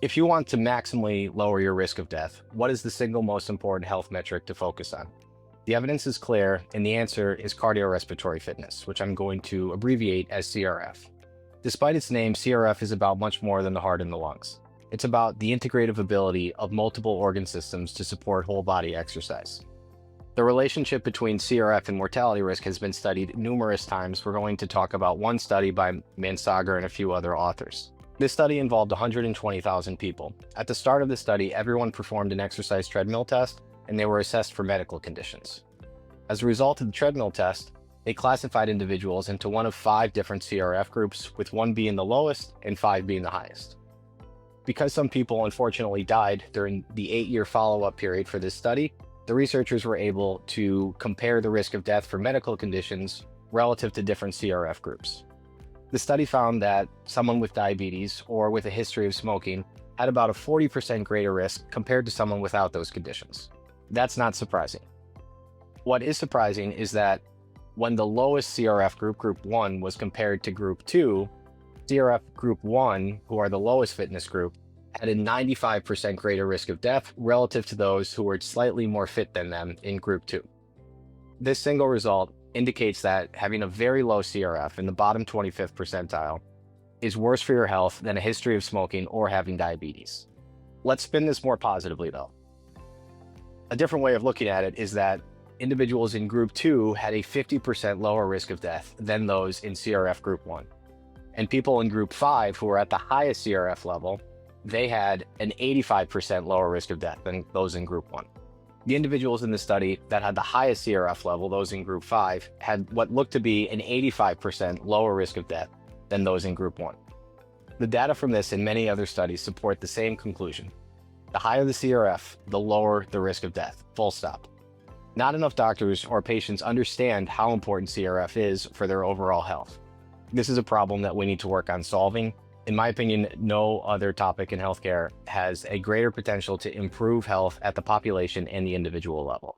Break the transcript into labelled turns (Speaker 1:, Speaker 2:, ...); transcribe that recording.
Speaker 1: If you want to maximally lower your risk of death, what is the single most important health metric to focus on? The evidence is clear, and the answer is cardiorespiratory fitness, which I'm going to abbreviate as CRF. Despite its name, CRF is about much more than the heart and the lungs. It's about the integrative ability of multiple organ systems to support whole body exercise. The relationship between CRF and mortality risk has been studied numerous times. We're going to talk about one study by Mansager and a few other authors. This study involved 120,000 people. At the start of the study, everyone performed an exercise treadmill test, and they were assessed for medical conditions. As a result of the treadmill test, they classified individuals into one of 5 different CRF groups, with 1 being the lowest and 5 being the highest. Because some people unfortunately died during the 8-year follow-up period for this study, the researchers were able to compare the risk of death for medical conditions relative to different CRF groups. The study found that someone with diabetes or with a history of smoking had about a 40% greater risk compared to someone without those conditions. That's not surprising. What is surprising is that when the lowest CRF group, Group 1, was compared to Group 2, CRF Group 1, who are the lowest fitness group, had a 95% greater risk of death relative to those who were slightly more fit than them in Group 2. This single result indicates that having a very low CRF in the bottom 25th percentile is worse for your health than a history of smoking or having diabetes. Let's spin this more positively though. A different way of looking at it is that individuals in Group 2 had a 50% lower risk of death than those in CRF Group 1. And people in Group 5 who were at the highest CRF level, they had an 85% lower risk of death than those in Group 1. The individuals in the study that had the highest CRF level, those in Group 5, had what looked to be an 85% lower risk of death than those in Group 1. The data from this and many other studies support the same conclusion. The higher the CRF, the lower the risk of death, full stop. Not enough doctors or patients understand how important CRF is for their overall health. This is a problem that we need to work on solving. In my opinion, no other topic in healthcare has a greater potential to improve health at the population and the individual level.